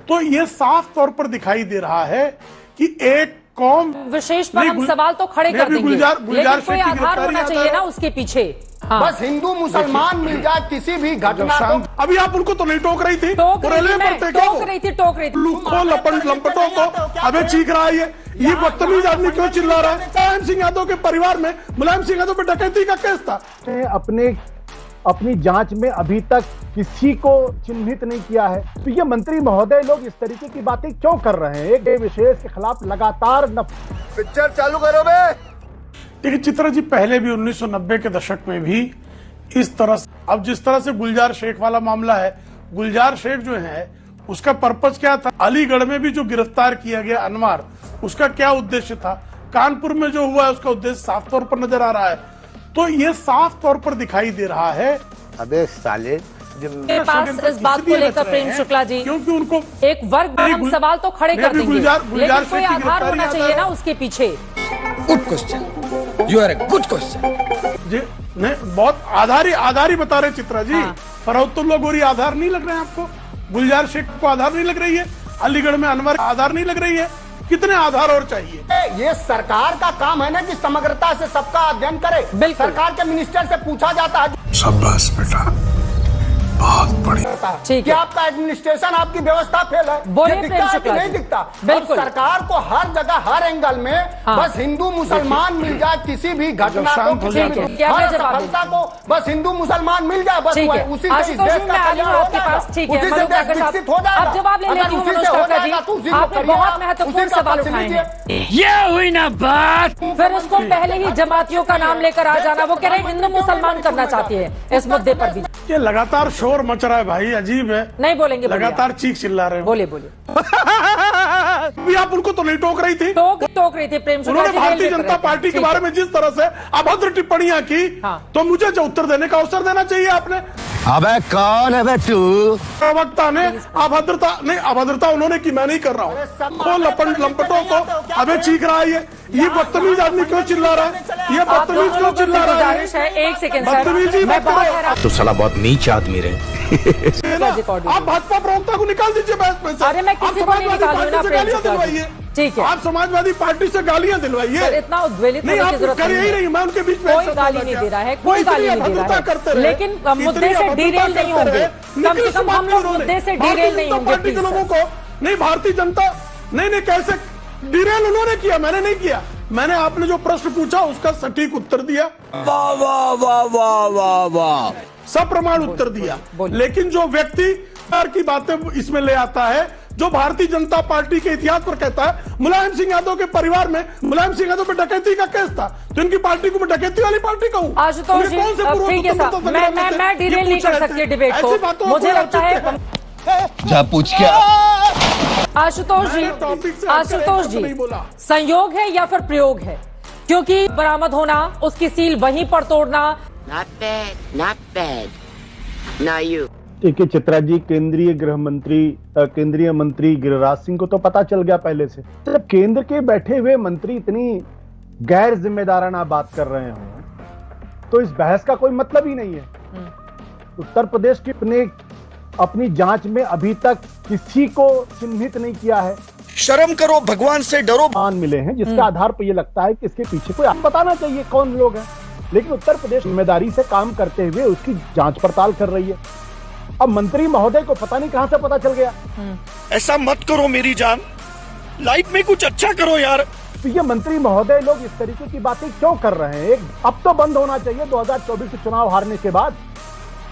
तो ये साफ तौर पर दिखाई दे रहा है कि एक कौम विशेष पर हम सवाल तो खड़े कर देंगे, लेकिन कोई आधार होना चाहिए ना उसके पीछे। हाँ। बस हिंदू मुसलमान मिल जाए किसी भी घटना को। अभी आप उनको तो नहीं टोक रही थी, टोक रही थी लंपटों को अबे चीख रहा है ये बदतमीज आदमी क्यों चिल्ला रहा है? मुलायम सिंह यादव के परिवार में मुलायम सिंह यादव पे डकैती का केस था। अपनी जांच में अभी तक किसी को चिन्हित नहीं किया है, तो ये मंत्री महोदय लोग इस तरीके की बातें क्यों कर रहे हैं? एक विशेष के खिलाफ लगातार पिक्चर चालू करो बे। देखिए चित्रा जी, पहले भी 1990 के दशक में भी इस तरह से, अब जिस तरह से गुलजार शेख वाला मामला है, गुलजार शेख जो है उसका पर्पज क्या था? अलीगढ़ में भी जो गिरफ्तार किया गया अनवर, उसका क्या उद्देश्य था? कानपुर में जो हुआ है उसका उद्देश्य साफ तौर पर नजर आ रहा है। तो ये साफ तौर पर दिखाई दे रहा है। अबे साले के पास इस बात को लेकर प्रेम शुक्ला जी, क्योंकि उनको एक वर्ग में हम सवाल तो खड़े कर देंगे, लेकिन कोई आधार होना चाहिए ना उसके पीछे। Good question, you are a good question. जी नहीं, बहुत आधारी बता रहे चित्रा जी। हाँ। फरहतुल्लाह गोरी आधार नहीं लग रहे हैं आपको? गुलजार शेख को आधार नहीं लग रही है? अलीगढ़ में अनवर आधार नहीं लग रही है? कितने आधार और चाहिए? ये सरकार का काम है ना कि समग्रता से सबका अध्ययन करे। सरकार के मिनिस्टर से पूछा जाता है, शाबाश बेटा, बहुत बढ़िया। कि आपका एडमिनिस्ट्रेशन, आपकी व्यवस्था फेल है। बोले दिखता है कि नहीं दिखता? बिल्कुल। सरकार को हर जगह हर एंगल में बस हिंदू मुसलमान मिल जाए किसी भी घटना को, किसी भी सफलता को बस हिंदू मुसलमान मिल जाए, बस उसी से इस देश का कल्याण हो जाएगा, उसी से देश विकसित हो जाएगा। अब जवाब ले लेती हूं मनोज काका जी, आपने बहुत महत्वपूर्ण सवाल उठाए हैं। ये हुई ना बात। फिर उसको पहले ही जमातियों का नाम लेकर आ जाना, वो कह रहे हिंदू मुसलमान करना चाहती है इस मुद्दे पर भी। ये लगातार शोर मच रहा है भाई, अजीब है। नहीं बोलेंगे, लगातार चीख चिल्ला रहे हैं। बोले अभी आप उनको तो नहीं टोक रही थी? टोक रही थी प्रेम शुक्ला जी। उन्होंने भारतीय जनता पार्टी के बारे में जिस तरह से अभद्र टिप्पणियां की, तो मुझे जो उत्तर देने का अवसर देना चाहिए आपने। अबे कौन है बे तू? प्रवक्ता ने अभद्रता उन्होंने की, मैं नहीं कर रहा हूँ। लंपटों को अबे चीख रहा है ये बदतमीज आदमी क्यों चिल्ला रहा है? ये बदतमीज क्यों चिल्ला रहा है? एक सेकंड बदतमीजी मत करो। तो साला बहुत नीच आदमी रहे। आप भाजपा प्रवक्ता को निकाल दीजिए बहस में से। अरे मैं किसी को नहीं निकाल रही ना प्रेम शुक्ला जी। ठीक है, आप समाजवादी पार्टी से गालियां दिलवाइए। इतना उद्वेलित होने की जरूरत नहीं, मैं उनके बीच में कोई गाली नहीं दे रहा है, कोई गाली नहीं दे रहा है, लेकिन मुद्दे से डिरेल नहीं होंगे। कम से कम हम लोग मुद्दे से डिरेल नहीं होंगे। पार्टी के लोगों को नहीं, भारतीय जनता नहीं कैसे डिरेल उन्होंने किया, मैंने नहीं किया। मैंने आपने जो प्रश्न पूछा उसका सटीक उत्तर दिया। वाह वाह वाह वाह वाह वाह, सप्रमाण उत्तर दिया। लेकिन जो व्यक्ति की बातें इसमें ले आता है, जो भारतीय जनता पार्टी के इतिहास पर कहता है मुलायम सिंह यादव के परिवार में मुलायम सिंह यादव पे डकैती का केस था, तो इनकी पार्टी को मैं डकैती वाली पार्टी कहूँ? आशुतोष जी, ठीक है साहब, मैं डिरेल नहीं कर सकती डिबेट को, मुझे लगता है। जा पूछ क्या? आशुतोष जी, संयोग है या फिर प्रयोग है? क्योंकि बरामद होना, उसकी सील वहीं पर तोड़ना। Not bad. Now you. देखिए चित्रा जी, केंद्रीय मंत्री गिरिराज सिंह को तो पता चल गया पहले से। जब केंद्र के बैठे हुए मंत्री इतनी गैर जिम्मेदाराना बात कर रहे हो, तो इस बहस का कोई मतलब ही नहीं है। उत्तर प्रदेश की अपनी जांच में अभी तक किसी को चिन्हित नहीं किया है। शर्म करो, भगवान से डरो। मान मिले हैं जिसके आधार पर यह लगता है कि इसके पीछे कोई बताना चाहिए कौन लोग हैं, लेकिन उत्तर प्रदेश जिम्मेदारी से काम करते हुए उसकी जांच पड़ताल कर रही है। अब मंत्री महोदय को पता नहीं कहां से पता चल गया। ऐसा मत करो मेरी जान, लाइफ में कुछ अच्छा करो यार। तो ये मंत्री महोदय लोग इस तरीके की बातें क्यों कर रहे हैं? अब तो बंद होना चाहिए 2024 के चुनाव हारने के बाद।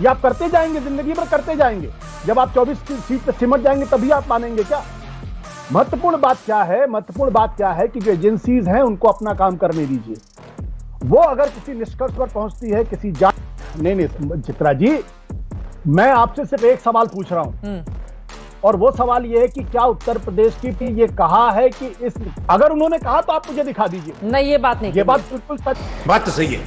ये आप करते जाएंगे, जिंदगी भर करते जाएंगे। जब आप 24 की सीट पर सिमट जाएंगे तभी आप मानेंगे क्या? महत्वपूर्ण बात क्या है कि जो एजेंसीज हैं उनको अपना काम करने दीजिए। वो अगर किसी निष्कर्ष पर पहुंचती है, किसी जांच नहीं चित्रा जी, मैं आपसे सिर्फ एक सवाल पूछ रहा हूं, और वो सवाल ये है कि क्या उत्तर प्रदेश की ये कहा है कि इस, अगर उन्होंने कहा तो आप मुझे दिखा दीजिए। नहीं, ये बात नहीं, ये बात बिल्कुल सच, बात तो सही है।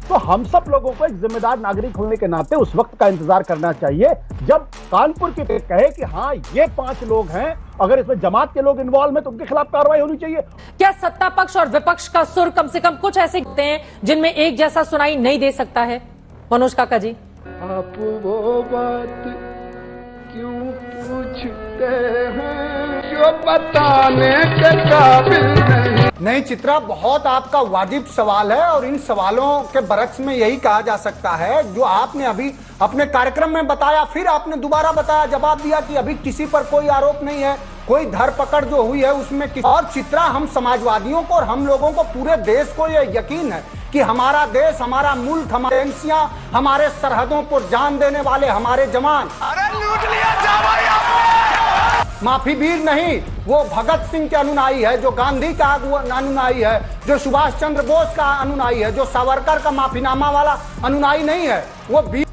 तो हम सब लोगों को एक जिम्मेदार नागरिक होने के नाते उस वक्त का इंतजार करना चाहिए जब कानपुर के कहे कि हाँ ये 5 लोग हैं, अगर इसमें जमात के लोग इन्वॉल्व हैं तो उनके खिलाफ कार्रवाई होनी चाहिए। क्या सत्ता पक्ष और विपक्ष का सुर कम से कम कुछ ऐसे होते हैं जिनमें एक जैसा सुनाई नहीं दे सकता है? मनोज काका जी, आप वो बात क्यों पूछ जो बताने के काबिल नहीं। चित्रा, बहुत आपका वाजिब सवाल है और इन सवालों के बरक्स में यही कहा जा सकता है जो आपने अभी अपने कार्यक्रम में बताया, फिर आपने दोबारा बताया, जवाब दिया कि अभी किसी पर कोई आरोप नहीं है, कोई धरपकड़ जो हुई है उसमें और चित्रा, हम समाजवादियों को और हम लोगों को, पूरे देश को यह यकीन है कि हमारा देश, हमारा मुल्क, हमारे एजेंसियां, हमारे सरहदों पर जान देने वाले हमारे जवान, अरे लूट लिया माफी वीर नहीं, वो भगत सिंह के अनुनायी है, जो गांधी का अनुनायी है, जो सुभाष चंद्र बोस का अनुनायी है, जो सावरकर का माफीनामा वाला अनुनायी नहीं है, वो वीर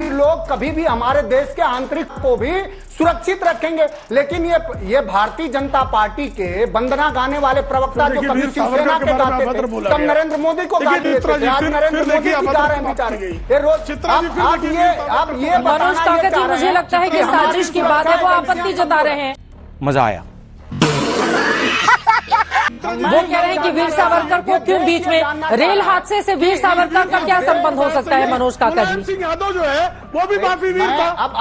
लोग कभी भी हमारे देश के आंतरिक को भी सुरक्षित रखेंगे। लेकिन ये भारतीय जनता पार्टी के वंदना गाने वाले प्रवक्ता जो कभी शिवसेना के गाते थे, कब नरेंद्र मोदी को गाते थे, आज नरेंद्र मोदी की गा रहे हैं बेचारे। ये रोज आप ये मनोज काका जी, मुझे लगता है कि साजिश की बात है, वो आपत्ति जता रहे हैं। मजा आया। वो कह रहे हैं कि वीर सावरकर को क्यों बीच में, रेल हादसे से वीर सावरकर का क्या संबंध हो सकता है मनोज काका जी? सिंह यादव जो है वो भी माफी वीर था। अब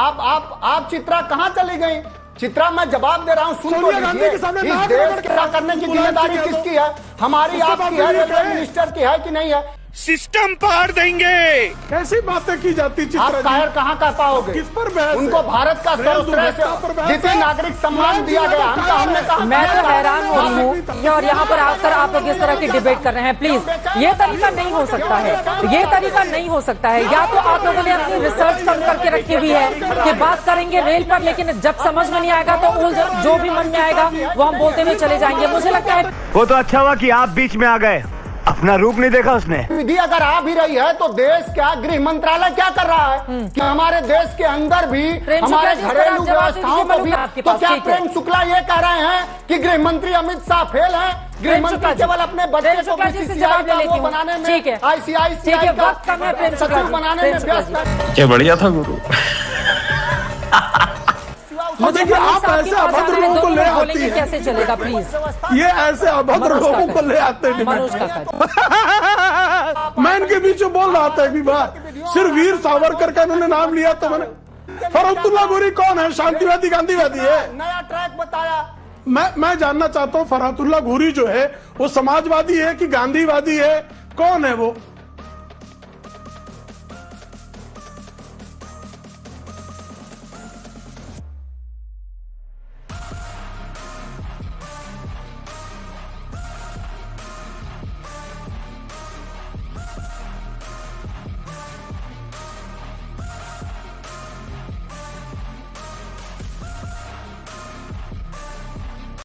आप चित्रा कहाँ चली गई? चित्रा, मैं जवाब दे रहा हूँ, सुन तो लीजिए। इस देश के क्या करने की जिम्मेदारी किसकी है? हमारी, आपकी है, रेलवे मिनिस्टर की है कि नहीं है? सिस्टम पार देंगे। कैसी बातें की जाती चित्रा जी? कायर कहाँ कर पाओगे? किस पर बहस? उनको भारत का सर्वश्रेष्ठ जितने नागरिक सम्मान दिया गया, हमने कहा। मैं तो हैरान हो रही हूँ और यहाँ पर आकर आप लोग इस तरह की डिबेट कर रहे हैं। प्लीज, ये तरीका नहीं हो सकता है, ये तरीका नहीं हो सकता है। या तो आप लोगों ने अपनी रिसर्च कम करके रखी हुई है कि बात करेंगे रेल पर, लेकिन जब समझ में नहीं आएगा तो जो भी मन में आएगा वो हम बोलते हुए चले जाएंगे। मुझे लगता है वो तो अच्छा हुआ कि आप बीच में आ गए, अपना रूप नहीं देखा उसने। विधि अगर आ भी रही है तो देश क्या, गृह मंत्रालय क्या कर रहा है कि हमारे देश के अंदर भी हमारे घरेलू व्यवस्थाओं को भी, तो क्या प्रेम शुक्ला ये कह रहे हैं कि गृह मंत्री अमित शाह फेल हैं? गृह मंत्री केवल अपने बच्चे को बीसीसीआई का वो बनाने में, आईसीआईसीआई का सचिव बनाने में व्यस्त है। क्या बढ़िया था गुरु। देखिए, आप ऐसे अभद्र लोगों को ले आती है, कैसे चलेगा? प्लीज, ये ऐसे अभद्र लोगों को ले आते हैं। मैं इनके बीच में बोल रहा था एक भी बार, सिर्फ वीर सावरकर का इन्होंने नाम लिया तो मैंने, फरहतुल्लाह गोरी कौन है? शांतिवादी गांधीवादी है? नया ट्रैक बताया। मैं जानना चाहता हूँ, फरहतुल्लाह गोरी जो है वो समाजवादी है कि गांधीवादी है? कौन है वो?